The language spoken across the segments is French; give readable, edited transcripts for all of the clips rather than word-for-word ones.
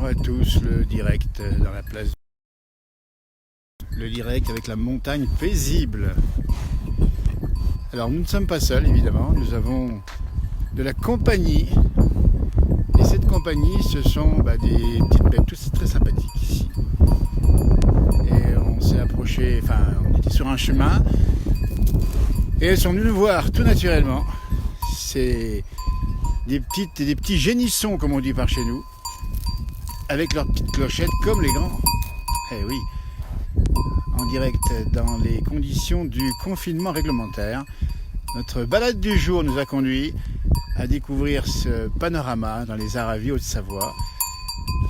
à tous, le direct dans la place. Le direct avec la montagne paisible. Alors nous ne sommes pas seuls évidemment, nous avons de la compagnie. Et cette compagnie, ce sont des petites bêtes, toutes très sympathiques ici. Et on s'est approché, on était sur un chemin. Et elles sont venues nous voir tout naturellement. C'est des petits génissons comme on dit par chez nous. Avec leurs petites clochettes comme les grands. Eh oui, en direct dans les conditions du confinement réglementaire. Notre balade du jour nous a conduit à découvrir ce panorama dans les Aravis Haute-Savoie.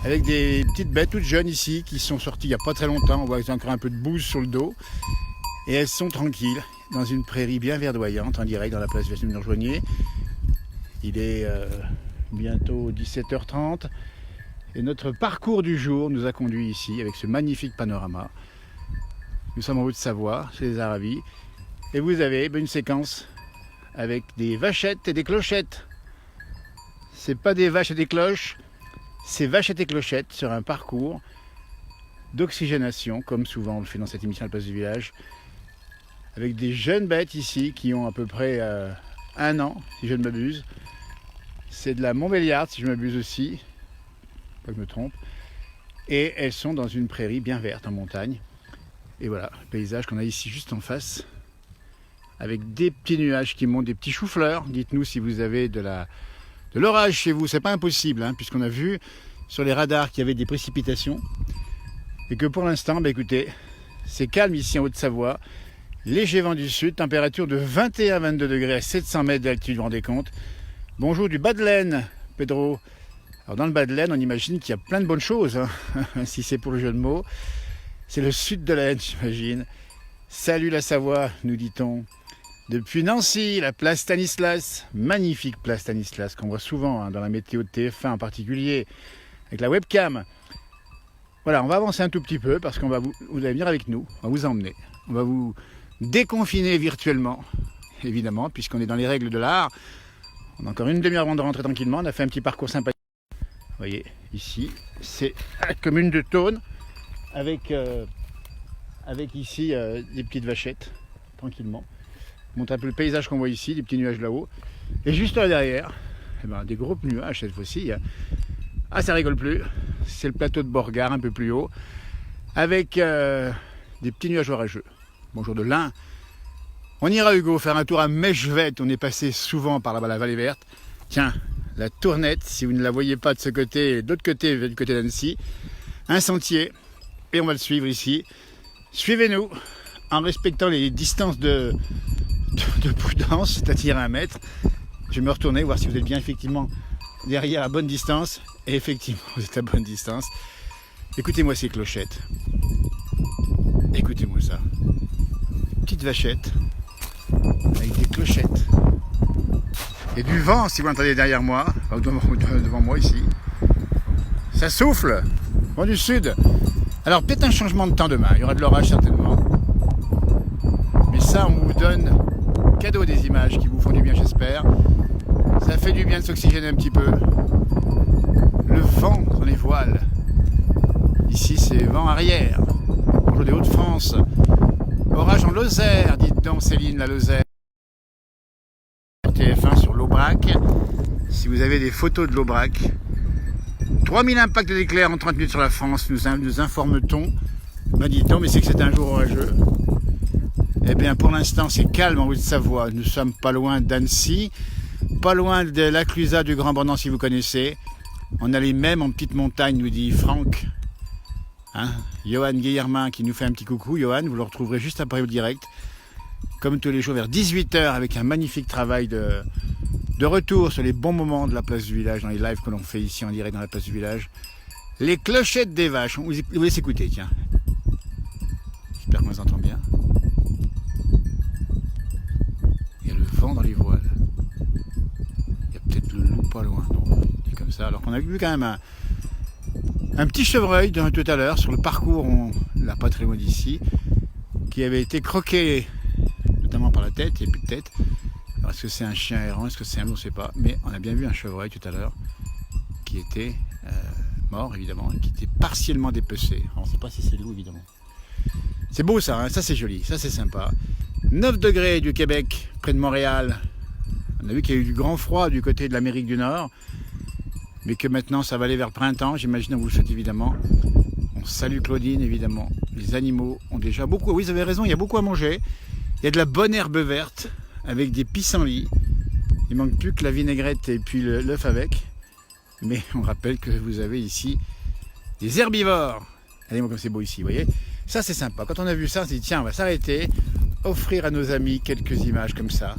Avec des petites bêtes toutes jeunes ici qui sont sorties il n'y a pas très longtemps. On voit qu'elles ont encore un peu de bouse sur le dos. Et elles sont tranquilles dans une prairie bien verdoyante en direct dans la place Village. Nous rejoignez. Il est bientôt 17h30. Et notre parcours du jour nous a conduit ici avec ce magnifique panorama. Nous sommes en Haute-Savoie, chez les Aravis. Et vous avez une séquence avec des vachettes et des clochettes. C'est pas des vaches et des cloches, c'est vachettes et clochettes sur un parcours d'oxygénation, comme souvent on le fait dans cette émission à la place du village. Avec des jeunes bêtes ici qui ont à peu près 1 an, si je ne m'abuse. C'est de la Montbéliarde, si je m'abuse aussi. Pas que je me trompe. Et elles sont dans une prairie bien verte en montagne. Et voilà, le paysage qu'on a ici juste en face. Avec des petits nuages qui montent, des petits choux-fleurs. Dites-nous si vous avez de l'orage chez vous. C'est pas impossible, puisqu'on a vu sur les radars qu'il y avait des précipitations. Et que pour l'instant, écoutez, c'est calme ici en Haute-Savoie. Léger vent du sud, température de 21 à 22 degrés à 700 mètres d'altitude, vous vous rendez compte. Bonjour du bas de laine, Pedro. Alors dans le bas de laine, on imagine qu'il y a plein de bonnes choses, si c'est pour le jeu de mots. C'est le sud de l'Aisne, j'imagine. Salut la Savoie, nous dit-on. Depuis Nancy, la place Stanislas, magnifique place Stanislas, qu'on voit souvent dans la météo de TF1 en particulier, avec la webcam. Voilà, on va avancer un tout petit peu parce qu'on va vous allez venir avec nous, on va vous emmener. On va vous déconfiner virtuellement, évidemment, puisqu'on est dans les règles de l'art. On a encore une demi-heure avant de rentrer tranquillement, on a fait un petit parcours sympathique. Vous voyez, ici, c'est la commune de Thônes, avec ici des petites vachettes, tranquillement. Je montre un peu le paysage qu'on voit ici, des petits nuages là-haut. Et juste là derrière, des gros nuages cette fois-ci. Ah, ça rigole plus. C'est le plateau de Borgard, un peu plus haut, avec des petits nuages orageux. Bonjour de l'Ain. On ira, Hugo, faire un tour à Mechevette. On est passé souvent par là-bas, la vallée verte. Tiens, la Tournette, si vous ne la voyez pas de ce côté, de l'autre côté, du côté d'Annecy. Un sentier, et on va le suivre ici. Suivez-nous, en respectant les distances de prudence, c'est-à-dire 1 mètre. Je vais me retourner, voir si vous êtes bien effectivement derrière à bonne distance. Et effectivement, vous êtes à bonne distance. Écoutez-moi ces clochettes. Écoutez-moi ça. Petite vachette, avec des clochettes. Et du vent, si vous l'entendez derrière moi, devant moi ici. Ça souffle, vent du sud. Alors peut-être un changement de temps demain, il y aura de l'orage certainement. Mais ça, on vous donne cadeau des images qui vous font du bien, j'espère. Ça fait du bien de s'oxygéner un petit peu. Le vent dans les voiles. Ici, c'est vent arrière. Bonjour des Hauts-de-France. Orage en Lozère, dites donc Céline, la Lozère. TF1 sur l'Aubrac. Si vous avez des photos de l'Aubrac. 3000 impacts d'éclairs en 30 minutes sur la France, nous informe-t-on. Dit-on, mais c'est que c'est un jour orageux. Eh bien, pour l'instant, c'est calme en Haute-Savoie. Nous sommes pas loin d'Annecy, pas loin de la Clusaz du Grand Bornand, si vous connaissez. On allait même en petite montagne, nous dit Franck. Johan Guillermin qui nous fait un petit coucou. Johan, vous le retrouverez juste après au direct. Comme tous les jours vers 18h avec un magnifique travail de retour sur les bons moments de la place du village, dans les lives que l'on fait ici en direct dans la place du village. Les clochettes des vaches, on vous laisse écouter, tiens. J'espère qu'on les entend bien. Il y a le vent dans les voiles. Il y a peut-être le loup pas loin, non, dit comme ça. Alors qu'on a vu quand même un petit chevreuil tout à l'heure sur le parcours, on l'a pas très loin d'ici, qui avait été croqué notamment par la tête, il n'y a plus de tête. Alors est-ce que c'est un chien errant, est-ce que c'est un loup, on ne sait pas, mais on a bien vu un chevreuil tout à l'heure qui était mort évidemment, qui était partiellement dépecé. On ne sait pas si c'est le loup évidemment. C'est beau ça, hein, ça c'est joli, ça c'est sympa. 9 degrés du Québec, près de Montréal. On a vu qu'il y a eu du grand froid du côté de l'Amérique du Nord, mais que maintenant ça va aller vers le printemps, j'imagine, on vous le souhaite évidemment. On salue Claudine évidemment. Les animaux ont déjà beaucoup, oui vous avez raison, il y a beaucoup à manger. Il y a de la bonne herbe verte avec des pissenlits. Il manque plus que la vinaigrette et puis l'œuf avec. Mais on rappelle que vous avez ici des herbivores. Allez-moi comme c'est beau ici, vous voyez. Ça c'est sympa. Quand on a vu ça, on s'est dit tiens, on va s'arrêter, offrir à nos amis quelques images comme ça,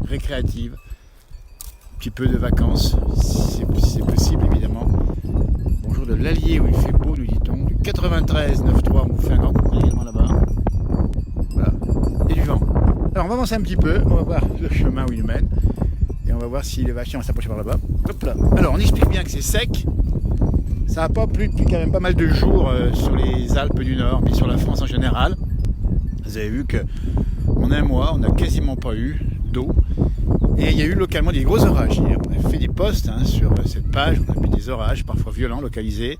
récréatives, un petit peu de vacances, si c'est possible évidemment. Bonjour de l'Allier où il fait beau, nous dit-on. Du 93 9.3, on vous fait un grand coucou également là-bas. Voilà. Et du vent. Alors on va avancer un petit peu, on va voir le chemin où il nous mène. Et on va voir si les vaches vont s'approcher par là-bas. Hop là. Alors on explique bien que c'est sec. Ça n'a pas plu depuis quand même pas mal de jours sur les Alpes du Nord, mais sur la France en général. Vous avez vu qu'en un mois, on n'a quasiment pas eu d'eau. Et il y a eu localement des gros orages. On a fait des posts sur cette page, on a vu des orages, parfois violents, localisés.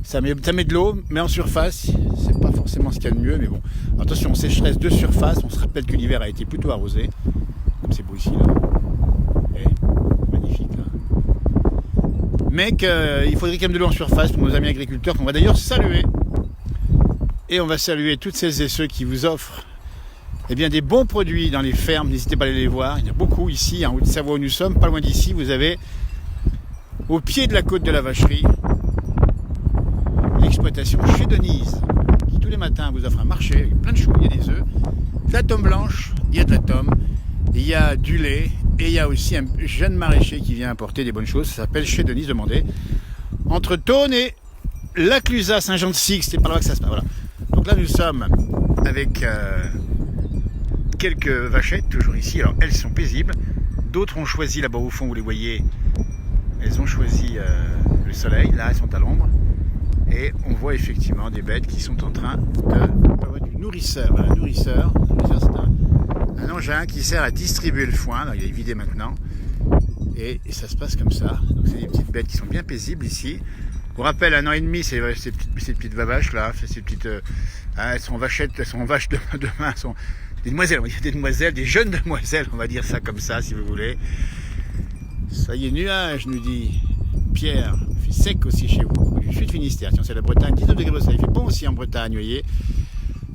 Ça met de l'eau, mais en surface, c'est pas forcément ce qu'il y a de mieux. Mais bon, attention, sécheresse de surface. On se rappelle que l'hiver a été plutôt arrosé. Comme c'est beau ici, là. Magnifique, là. Mais qu'il faudrait quand même de l'eau en surface pour nos amis agriculteurs, qu'on va d'ailleurs saluer. Et on va saluer toutes celles et ceux qui vous offrent des bons produits dans les fermes. N'hésitez pas à aller les voir. Il y en a beaucoup ici, en Haute-Savoie où nous sommes. Pas loin d'ici, vous avez, au pied de la côte de la Vacherie, l'exploitation chez Denise, qui tous les matins vous offre un marché avec plein de choses. Il y a des œufs, de la tome blanche, il y a de la tome, il y a du lait, et il y a aussi un jeune maraîcher qui vient apporter des bonnes choses. Ça s'appelle chez Denise, demandez. Entre Thônes et Laclusaz, Saint-Jean-de-Six, c'est par là que ça se passe. Voilà. Donc là, nous sommes avec quelques vachettes, toujours ici. Alors, elles sont paisibles. D'autres ont choisi, là-bas au fond, vous les voyez, elles ont choisi le soleil. Là, elles sont à l'ombre. Et on voit effectivement des bêtes qui sont en train du nourrisseur. Un nourrisseur, c'est un engin qui sert à distribuer le foin. Alors, il est vidé maintenant. Et ça se passe comme ça. Donc, c'est des petites bêtes qui sont bien paisibles ici. Je vous rappelle, 1 an et demi, ces petites vaches là, ces petites, elles sont vachettes, elles sont vaches demain, elles sont des demoiselles, on va dire des demoiselles, des jeunes demoiselles, on va dire ça comme ça, si vous voulez. Ça y est, nuage, nous dit Pierre. Il fait sec aussi chez vous. Du sud Finistère, tiens, c'est la Bretagne, 19 degrés, ça il fait bon aussi en Bretagne, vous voyez.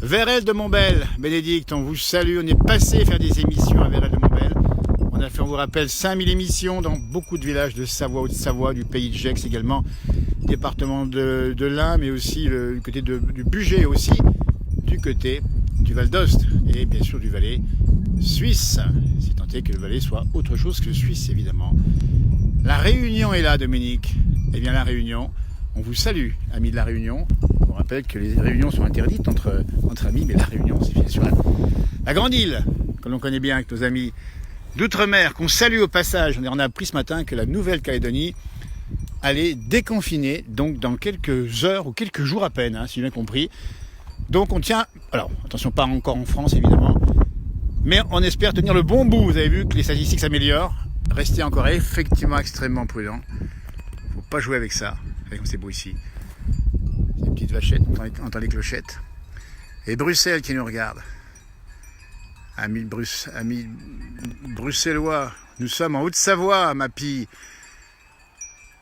Vérel de Montbel, Bénédicte, on vous salue, on est passé faire des émissions à Vérel de Montbel. On a fait, on vous rappelle, 5000 émissions dans beaucoup de villages de Savoie, Haute-Savoie, du pays de Gex également, département de l'Ain, mais aussi du côté du Bugey, aussi du côté du Val d'Ost et bien sûr du Valais suisse, si tant est que le Valais soit autre chose que suisse évidemment. La Réunion est là, Dominique. Eh bien la Réunion, on vous salue, amis de la Réunion. On vous rappelle que les réunions sont interdites entre amis, mais la Réunion, c'est bien sûr la grande île, que l'on connaît bien avec nos amis d'outre-mer, qu'on salue au passage. On a appris ce matin que la Nouvelle-Calédonie allait déconfiner, donc dans quelques heures ou quelques jours à peine, si j'ai bien compris. Donc on tient, alors attention, pas encore en France évidemment, mais on espère tenir le bon bout. Vous avez vu que les statistiques s'améliorent. Restez encore effectivement extrêmement prudents. Faut pas jouer avec ça. Regardez comme c'est beau ici. Ces petites vachettes, on entend les clochettes. Et Bruxelles qui nous regarde. Amis bruxellois, nous sommes en Haute-Savoie, ma pille.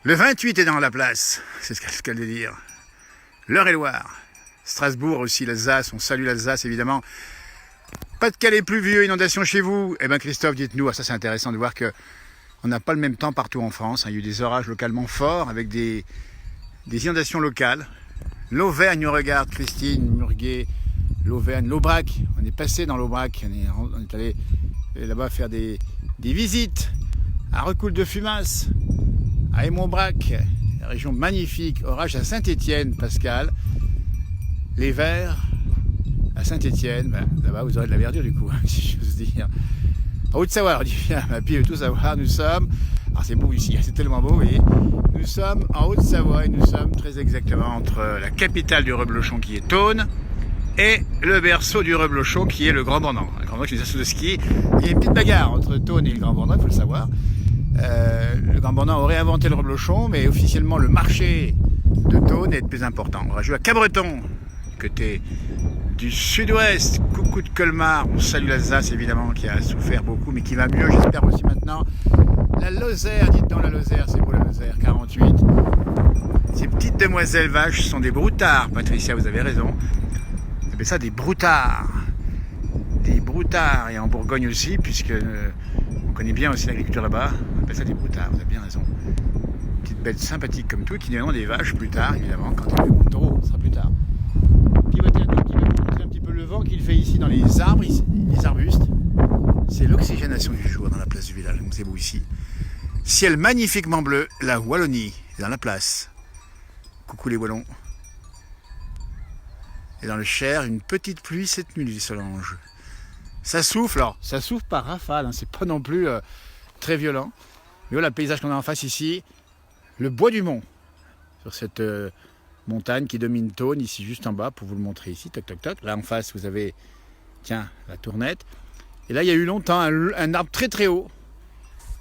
Le 28 est dans la place, c'est ce qu'elle veut dire. L'Eure-et-Loire, Strasbourg aussi, l'Alsace, on salue l'Alsace évidemment. Pas-de-Calais pluvieux, inondation chez vous. Eh bien Christophe, dites-nous, ça c'est intéressant de voir que on n'a pas le même temps partout en France. Il y a eu des orages localement forts avec des inondations locales. L'Auvergne nous regarde, Christine Murguet, l'Auvergne, l'Aubrac. On est passé dans l'Aubrac, on est allé là-bas faire des visites à Recoul de Fumas, à Aymon-Brac, la région magnifique, orage à Saint-Étienne, Pascal, les Verts, à Saint-Étienne, là-bas vous aurez de la verdure du coup, si j'ose dire. En Haute-Savoie, on dit bien, ma pile tout savoir, nous sommes, alors c'est beau ici, c'est tellement beau, vous voyez, nous sommes en Haute-Savoie et nous sommes très exactement entre la capitale du reblochon qui est Thônes et le berceau du reblochon qui est le Grand Bornand. Le Grand Bornand, je suis de ski, il y a une petite bagarre entre Thônes et le Grand Bornand, il faut le savoir. Le Grand Bornand aurait inventé le reblochon, mais officiellement le marché de Thônes est de plus important. Orageux à Cabreton, côté du sud-ouest. Coucou de Colmar. On salue l'Alsace évidemment qui a souffert beaucoup mais qui va mieux j'espère aussi maintenant. La Lozère, dites donc la Lozère, c'est beau la Lozère, 48. Ces petites demoiselles vaches sont des broutards. Patricia, vous avez raison. On appelle ça des broutards. Des broutards. Et en Bourgogne aussi, puisque on connaît bien aussi l'agriculture là-bas. On appelle ça des broutards, vous avez bien raison. Petites bêtes sympathiques comme tout, qui deviendront des vaches plus tard, évidemment, quand ils deviendront taureaux, ce sera plus tard. Pivoter un tout petit peu pour montrer un petit peu le vent qu'il fait ici dans les arbres, les arbustes. C'est l'oxygénation du jour dans la place du village, donc c'est beau ici. Ciel magnifiquement bleu, la Wallonie est dans la place. Coucou les Wallons. Et dans le Cher, une petite pluie cette nuit, dit Solange. Ça souffle, alors ça souffle par rafale, hein, c'est pas non plus très violent. Mais voilà le paysage qu'on a en face ici, le bois du Mont, sur cette montagne qui domine Thônes, ici juste en bas, pour vous le montrer ici, toc toc toc. Là en face vous avez, tiens, la Tournette. Et là il y a eu longtemps un arbre très très haut,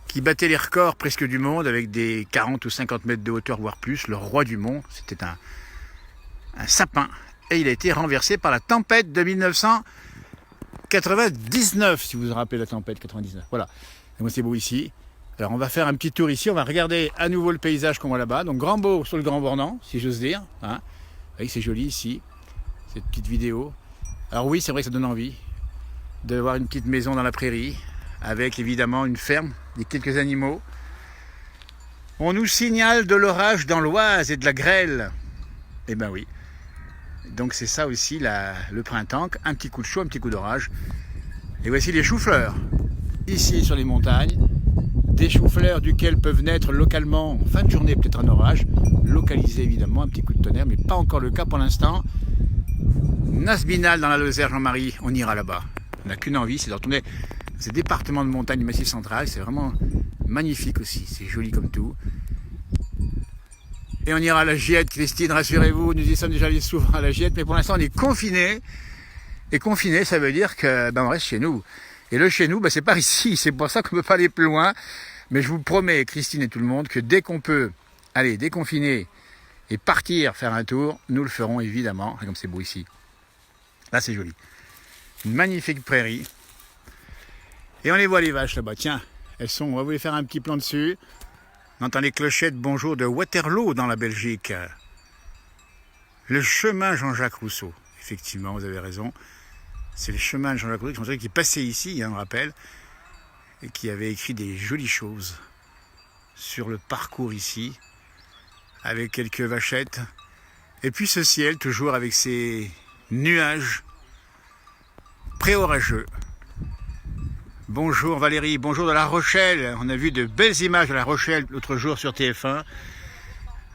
qui battait les records presque du monde, avec des 40 ou 50 mètres de hauteur, voire plus, le roi du Mont, c'était un sapin. Et il a été renversé par la tempête de 1999, si vous vous rappelez la tempête 99. Voilà, et moi c'est beau ici. Alors on va faire un petit tour ici, on va regarder à nouveau le paysage qu'on voit là-bas. Donc Grand Beau sur le Grand Bornand, si j'ose dire. Hein. Vous voyez que c'est joli ici, cette petite vidéo. Alors oui, c'est vrai que ça donne envie de voir une petite maison dans la prairie, avec évidemment une ferme, et quelques animaux. On nous signale de l'orage dans l'Oise et de la grêle. Eh ben oui. Donc c'est ça aussi le printemps, un petit coup de chaud, un petit coup d'orage. Et voici les choux-fleurs, ici sur les montagnes. Des choux-fleurs duquel peuvent naître localement, en fin de journée, peut-être un orage, localisé évidemment, un petit coup de tonnerre, mais pas encore le cas pour l'instant. Nasbinal dans la Lozère, Jean-Marie, on ira là-bas. On n'a qu'une envie, c'est de retourner dans ces départements de montagne du Massif central, c'est vraiment magnifique aussi, c'est joli comme tout. Et on ira à la Giette, Christine, rassurez-vous, nous y sommes déjà allés souvent à la Giette, mais pour l'instant on est confinés. Et confiné, ça veut dire que on reste chez nous. Et le chez nous, c'est par ici, c'est pour ça qu'on ne peut pas aller plus loin. Mais je vous promets, Christine et tout le monde, que dès qu'on peut aller déconfiner et partir faire un tour, nous le ferons évidemment, comme c'est beau ici. Là c'est joli. Une magnifique prairie. Et on les voit les vaches là-bas, tiens, on va vous les faire un petit plan dessus. On entend les clochettes bonjour de Waterloo dans la Belgique. Le chemin Jean-Jacques Rousseau, effectivement, vous avez raison. C'est le chemin de Jean-Jacques Rousseau qui passait ici, on rappelle, et qui avait écrit des jolies choses sur le parcours ici, avec quelques vachettes. Et puis ce ciel, toujours avec ses nuages pré-orageux. Bonjour Valérie, bonjour de La Rochelle. On a vu de belles images de La Rochelle l'autre jour sur TF1,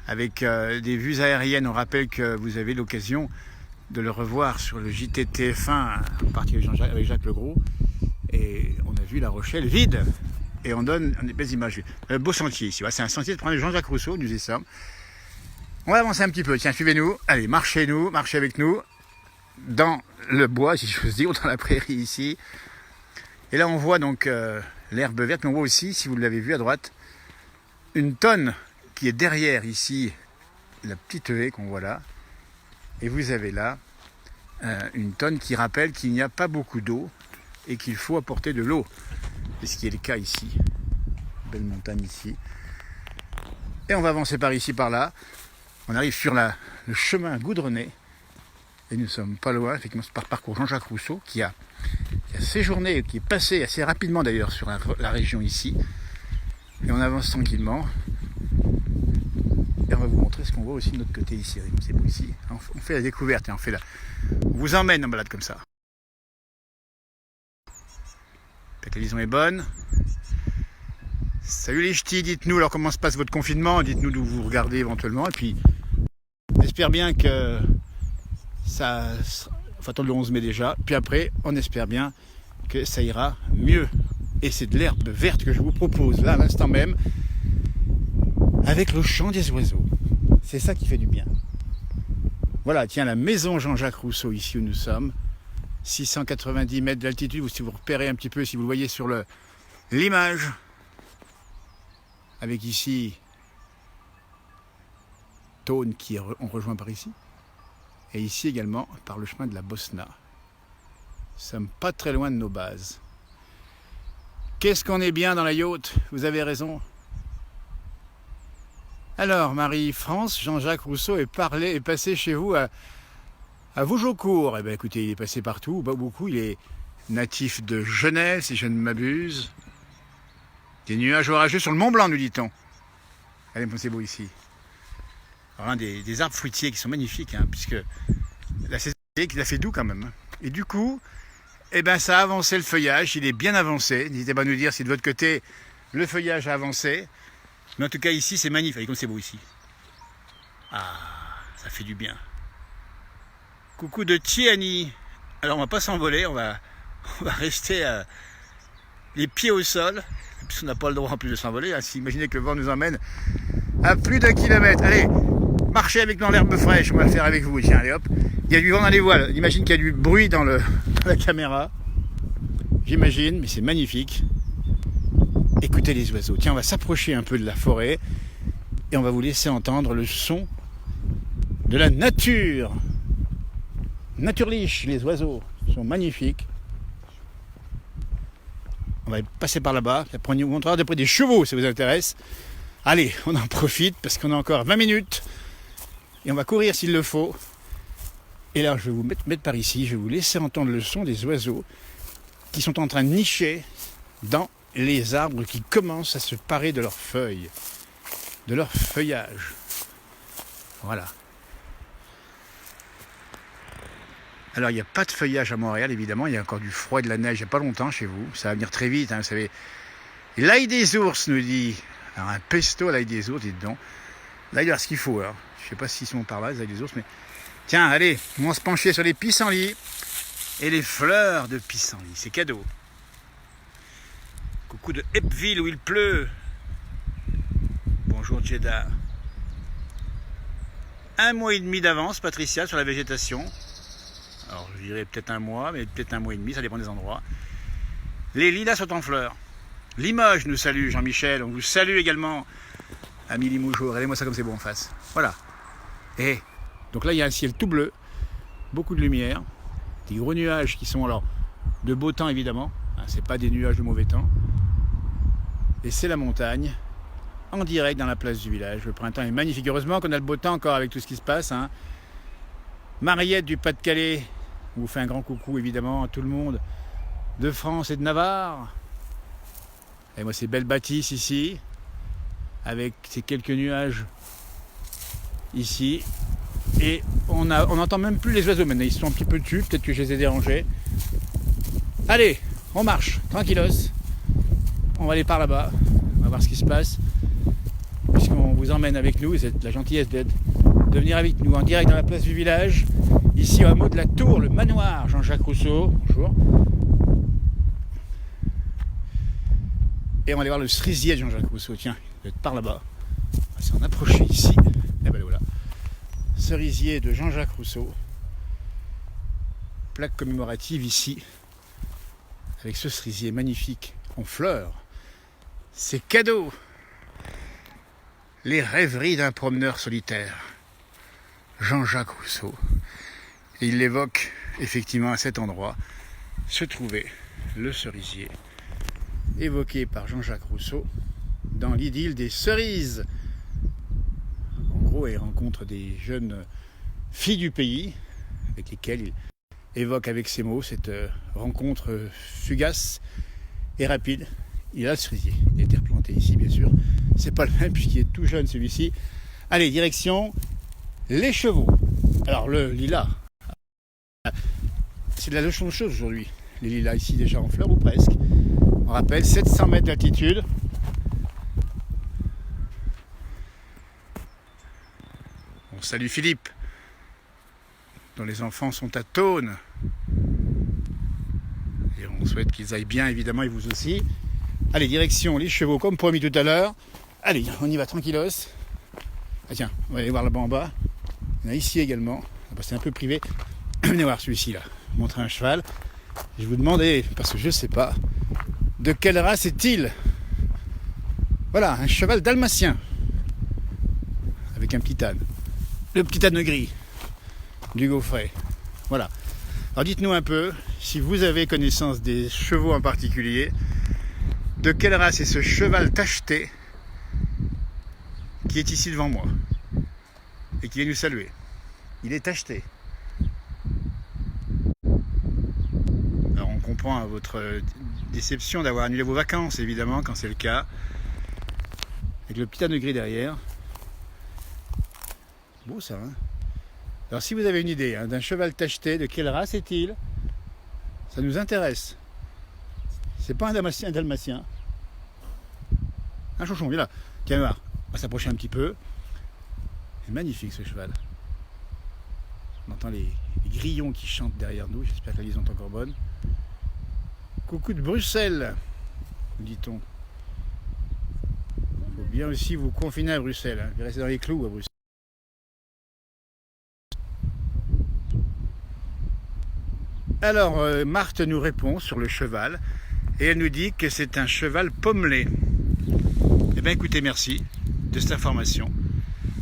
avec des vues aériennes. On rappelle que vous avez l'occasion de le revoir sur le JT de TF1 en partie avec Jacques Legros. Et on a vu La Rochelle vide. Et on donne des belles images. Un beau sentier ici. C'est un sentier de Jean-Jacques Rousseau, nous y sommes. On va avancer un petit peu. Tiens, suivez-nous. Allez, marchez avec nous. Dans le bois, si j'ose dire, dans la prairie ici. Et là, on voit donc l'herbe verte. Mais on voit aussi, si vous l'avez vu à droite, une tonne qui est derrière ici, la petite haie qu'on voit là. Et vous avez là une tonne qui rappelle qu'il n'y a pas beaucoup d'eau et qu'il faut apporter de l'eau. C'est ce qui est le cas ici. Belle montagne ici. Et on va avancer par ici, par là. On arrive sur le chemin goudronné. Et nous sommes pas loin, effectivement, par parcours Jean-Jacques Rousseau qui a séjourné, qui est passé assez rapidement d'ailleurs sur la région ici. Et on avance tranquillement. Et on va vous montrer ce qu'on voit aussi de notre côté ici. C'est beau ici. On fait la découverte et on vous emmène en balade comme ça. La télévision est bonne. Salut les ch'tis, dites-nous alors comment se passe votre confinement. Dites-nous d'où vous regardez éventuellement. Et puis, j'espère bien que ça... Faut attendre le 11 mai déjà. Puis après, on espère bien que ça ira mieux. Et c'est de l'herbe verte que je vous propose là à l'instant même. Avec le chant des oiseaux. C'est ça qui fait du bien. Voilà, tiens, la maison Jean-Jacques Rousseau, ici où nous sommes. 690 mètres d'altitude, si vous repérez un petit peu, si vous le voyez sur l'image. Avec ici Tône on rejoint par ici. Et ici également par le chemin de la Bosna. Nous sommes pas très loin de nos bases. Qu'est-ce qu'on est bien dans la yacht, vous avez raison. Alors, Marie-France, Jean-Jacques Rousseau est passé chez vous à Vougeaucourt. Eh bien écoutez, il est passé partout, pas beaucoup. Il est natif de Genève, si je ne m'abuse. Des nuages orageux sur le Mont Blanc, nous dit-on. Allez, c'est beau ici. Alors, des arbres fruitiers qui sont magnifiques, hein, puisque la saison il a fait doux quand même. Hein. Et du coup, eh ben, ça a avancé le feuillage, il est bien avancé. N'hésitez pas à nous dire si de votre côté, le feuillage a avancé. Mais en tout cas, ici, c'est magnifique. Regardez comme c'est beau ici. Ah, ça fait du bien. Coucou de Tiani. Alors, on va pas s'envoler, on va rester les pieds au sol, puisqu'on n'a pas le droit en plus de s'envoler. Hein. Imaginez que le vent nous emmène à plus d'un kilomètre. Allez, marchez avec dans l'herbe fraîche, on va le faire avec vous. Tiens, allez hop. Il y a du vent dans les voiles. J'imagine qu'il y a du bruit dans la caméra. J'imagine, mais c'est magnifique. Écoutez les oiseaux. Tiens, on va s'approcher un peu de la forêt et on va vous laisser entendre le son de la nature. Naturliche, les oiseaux sont magnifiques. On va passer par là-bas. Après, on vous montrera d'après des chevaux, si ça vous intéresse. Allez, on en profite parce qu'on a encore 20 minutes et on va courir s'il le faut. Et là, je vais vous mettre par ici, je vais vous laisser entendre le son des oiseaux qui sont en train de nicher dans les arbres qui commencent à se parer de leurs feuilles, de leur feuillage. Voilà. Alors, il n'y a pas de feuillage à Montréal, évidemment. Il y a encore du froid et de la neige il n'y a pas longtemps chez vous. Ça va venir très vite, hein, vous savez. L'ail des ours, nous dit. Alors, un pesto à l'ail des ours, dites donc. Là, il y a ce qu'il faut. Alors. Je ne sais pas s'ils sont par là, les ailes des ours, mais... Tiens, allez, on va se pencher sur les pissenlits et les fleurs de pissenlit. C'est cadeau. Coucou de Eppville où il pleut. Bonjour Jeddah. 1 mois et demi d'avance, Patricia, sur la végétation. Alors, je dirais peut-être 1 mois, mais peut-être 1 mois et demi, ça dépend des endroits. Les lilas sont en fleurs. Limoges nous salue, Jean-Michel. On vous salue également, ami Limoujo. Regardez-moi ça comme c'est beau en face. Voilà. Et donc là, il y a un ciel tout bleu, beaucoup de lumière, des gros nuages qui sont alors de beau temps évidemment. Hein, c'est pas des nuages de mauvais temps. Et c'est la montagne, en direct dans la place du village. Le printemps est magnifique. Heureusement qu'on a le beau temps encore avec tout ce qui se passe. Hein. Mariette du Pas-de-Calais, on vous fait un grand coucou évidemment à tout le monde de France et de Navarre. Et moi c'est belle bâtisse ici, avec ces quelques nuages ici. Et on n'entend même plus les oiseaux maintenant, ils sont un petit peu dessus, peut-être que je les ai dérangés. Allez, on marche, tranquillos. On va aller par là-bas, on va voir ce qui se passe. Puisqu'on vous emmène avec nous, c'est la gentillesse de venir avec nous en direct dans la place du village. Ici au hameau de la Tour, le manoir Jean-Jacques Rousseau. Bonjour. Et on va aller voir le cerisier de Jean-Jacques Rousseau. Tiens, il doit être par là-bas. On va s'en approcher ici. Et ben voilà. Cerisier de Jean-Jacques Rousseau. Plaque commémorative ici. Avec ce cerisier magnifique en fleurs. C'est cadeau. Les rêveries d'un promeneur solitaire. Jean-Jacques Rousseau. Et il l'évoque effectivement à cet endroit. Se trouvait le cerisier. Évoqué par Jean-Jacques Rousseau dans l'idylle des cerises. En gros, il rencontre des jeunes filles du pays avec lesquelles il évoque avec ces mots cette rencontre fugace et rapide. Il a le cerisier. Il a été replanté ici, bien sûr. C'est pas le même puisqu'il est tout jeune celui-ci. Allez, direction les chevaux. Alors, le lilas, c'est de la notion de chose aujourd'hui. Les lilas ici déjà en fleurs ou presque. On rappelle 700 mètres d'altitude. On salue Philippe, dont les enfants sont à Tône. Et on souhaite qu'ils aillent bien, évidemment, et vous aussi. Allez, direction les chevaux, comme promis tout à l'heure. Allez, on y va tranquillos. Ah tiens, on va aller voir là-bas en bas. Il y en a ici également. C'est un peu privé. Venez voir celui-ci là. Montrer un cheval. Je vous demandais, parce que je ne sais pas, de quelle race est-il? Voilà, un cheval dalmatien. Avec un petit âne. le petit âne gris du Gaufret. Voilà. Alors dites-nous un peu, si vous avez connaissance des chevaux en particulier, de quelle race est ce cheval tacheté qui est ici devant moi et qui vient nous saluer. Il est tacheté. Alors on comprend votre déception d'avoir annulé vos vacances, évidemment, quand c'est le cas. Avec le petit âne gris derrière. Beau ça, hein? Alors si vous avez une idée d'un cheval tacheté, de quelle race est-il? Ça nous intéresse. C'est pas un dalmatien. Un chouchon, viens là. Tiens, voir. On va s'approcher un petit peu. C'est magnifique ce cheval. On entend les grillons qui chantent derrière nous. J'espère que la liaison est encore bonne. Coucou de Bruxelles, dit-on. Il faut bien aussi vous confiner à Bruxelles. Hein. Vous restez dans les clous à Bruxelles. Alors, Marthe nous répond sur le cheval. Et elle nous dit que c'est un cheval pommelé. Eh bien écoutez, merci de cette information.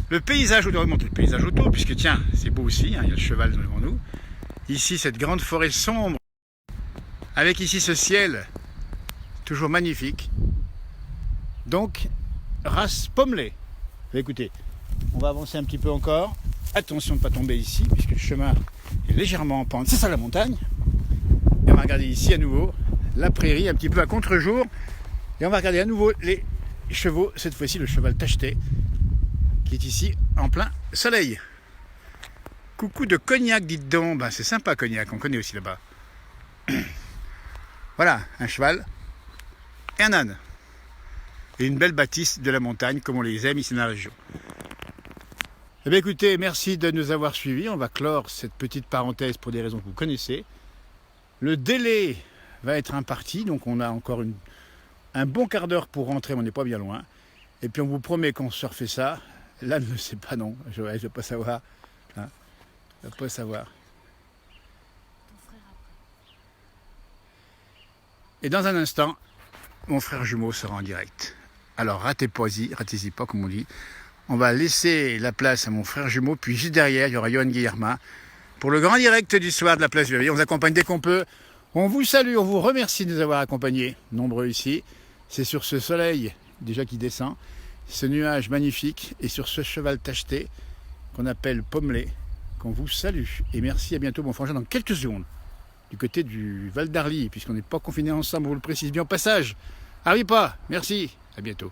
Le paysage, on doit remonter le paysage autour, puisque tiens, c'est beau aussi, hein, il y a le cheval devant nous. Ici, cette grande forêt sombre, avec ici ce ciel, toujours magnifique. Donc, race pommelée. Écoutez, on va avancer un petit peu encore. Attention de ne pas tomber ici, puisque le chemin est légèrement en pente. C'est ça la montagne. Et on va regarder ici à nouveau la prairie, un petit peu à contre-jour. Et on va regarder à nouveau les chevaux, cette fois-ci le cheval tacheté, qui est ici en plein soleil. Coucou de Cognac, dites donc. Ben, c'est sympa Cognac, on connaît aussi là-bas. Voilà, un cheval et un âne. Et une belle bâtisse de la montagne, comme on les aime ici dans la région. Eh bien écoutez, merci de nous avoir suivis. On va clore cette petite parenthèse pour des raisons que vous connaissez. Le délai va être imparti, donc on a encore un bon quart d'heure pour rentrer, mais on n'est pas bien loin. Et puis on vous promet qu'on se refait ça. Là, ne sait pas, non, je ne vais pas savoir. Hein, je ne vais pas savoir. Et dans un instant, mon frère jumeau sera en direct. Alors ratez-y pas, comme on dit. On va laisser la place à mon frère jumeau, puis juste derrière, il y aura Johan Guillermin pour le grand direct du soir de la place du Levier. On vous accompagne dès qu'on peut. On vous salue, on vous remercie de nous avoir accompagnés, nombreux ici. C'est sur ce soleil déjà qui descend, ce nuage magnifique, et sur ce cheval tacheté qu'on appelle pommelé, qu'on vous salue. Et merci, à bientôt, mon frangin, dans quelques secondes, du côté du Val d'Arly, puisqu'on n'est pas confinés ensemble, on vous le précise bien au passage. Arrive pas, merci, à bientôt.